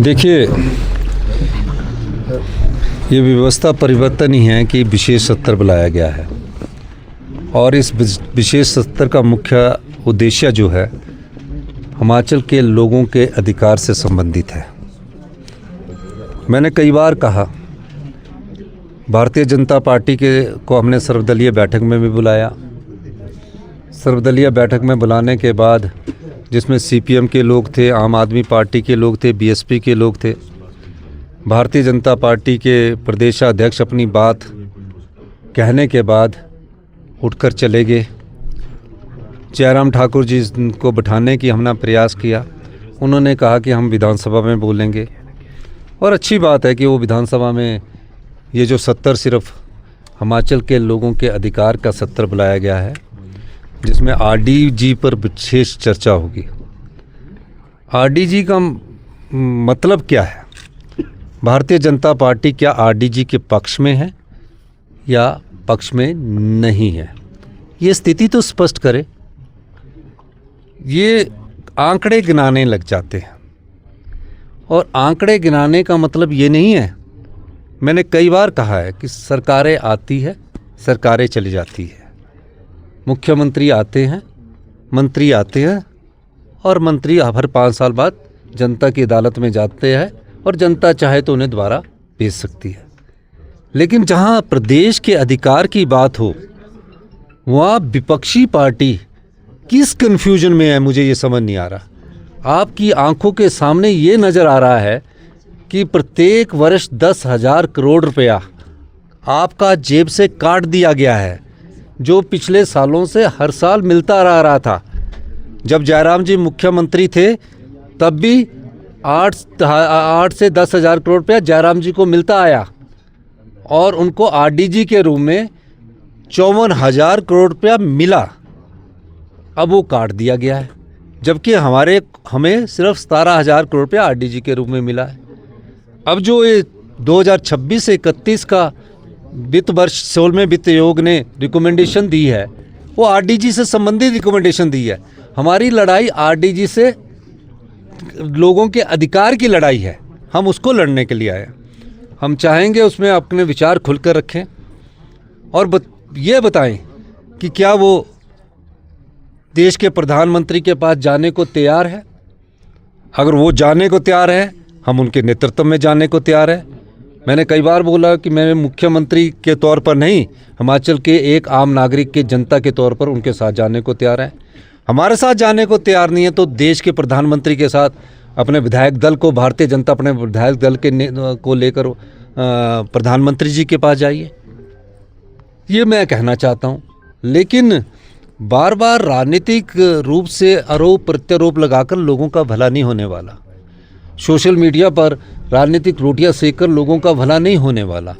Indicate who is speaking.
Speaker 1: देखिए, ये व्यवस्था परिवर्तन ही है कि विशेष सत्र बुलाया गया है और इस विशेष सत्र का मुख्य उद्देश्य जो है हिमाचल के लोगों के अधिकार से संबंधित है। मैंने कई बार कहा, भारतीय जनता पार्टी को हमने सर्वदलीय बैठक में भी बुलाया। सर्वदलीय बैठक में बुलाने के बाद जिसमें सीपीएम के लोग थे, आम आदमी पार्टी के लोग थे, बीएसपी के लोग थे। भारतीय जनता पार्टी के प्रदेशाध्यक्ष अपनी बात कहने के बाद उठकर चले गए। जयराम ठाकुर जी को बिठाने की हमने प्रयास किया। उन्होंने कहा कि हम विधानसभा में बोलेंगे, और अच्छी बात है कि वो विधानसभा में ये जो सत्र सिर्फ हिमाचल के लोगों के अधिकार का सत्र बुलाया गया है, जिसमें आरडीजी पर विशेष चर्चा होगी। आरडीजी का मतलब क्या है? भारतीय जनता पार्टी क्या आरडीजी के पक्ष में है या पक्ष में नहीं है? ये स्थिति तो स्पष्ट करे। ये आंकड़े गिनाने लग जाते हैं, और आंकड़े गिनाने का मतलब ये नहीं है। मैंने कई बार कहा है कि सरकारें आती है, सरकारें चली जाती है। मुख्यमंत्री आते हैं, मंत्री आते हैं, और मंत्री हर 5 साल बाद जनता की अदालत में जाते हैं, और जनता चाहे तो उन्हें दोबारा भेज सकती है। लेकिन जहां प्रदेश के अधिकार की बात हो, वहाँ विपक्षी पार्टी किस कन्फ्यूजन में है, मुझे ये समझ नहीं आ रहा। आपकी आंखों के सामने ये नज़र आ रहा है कि प्रत्येक वर्ष 10,000 करोड़ रुपया आपका जेब से काट दिया गया है, जो पिछले सालों से हर साल मिलता रहा था। जब जयराम जी मुख्यमंत्री थे तब भी 8 से 10,000 करोड़ रुपया जयराम जी को मिलता आया, और उनको आरडीजी के रूप में 54,000 करोड़ रुपया मिला। अब वो काट दिया गया है, जबकि हमें सिर्फ 17,000 करोड़ रुपया आरडीजी के रूप में मिला है। अब जो ये 2026 से 31 का वित्त वर्ष 16वें वित्त आयोग ने रिकमेंडेशन दी है, वो आरडीजी से संबंधित रिकमेंडेशन दी है। हमारी लड़ाई आरडीजी से लोगों के अधिकार की लड़ाई है, हम उसको लड़ने के लिए आए। हम चाहेंगे उसमें अपने विचार खुलकर रखें, और ये बताएं कि क्या वो देश के प्रधानमंत्री के पास जाने को तैयार है। अगर वो जाने को तैयार है, हम उनके नेतृत्व में जाने को तैयार है। मैंने कई बार बोला कि मैं मुख्यमंत्री के तौर पर नहीं, हिमाचल के एक आम नागरिक के जनता के तौर पर उनके साथ जाने को तैयार है। हमारे साथ जाने को तैयार नहीं है तो देश के प्रधानमंत्री के साथ अपने विधायक दल को, भारतीय जनता अपने विधायक दल को लेकर प्रधानमंत्री जी के पास जाइए, ये मैं कहना चाहता हूँ। लेकिन बार बार राजनीतिक रूप से आरोप प्रत्यारोप लगाकर लोगों का भला नहीं होने वाला। सोशल मीडिया पर राजनीतिक रोटियां सेककर लोगों का भला नहीं होने वाला।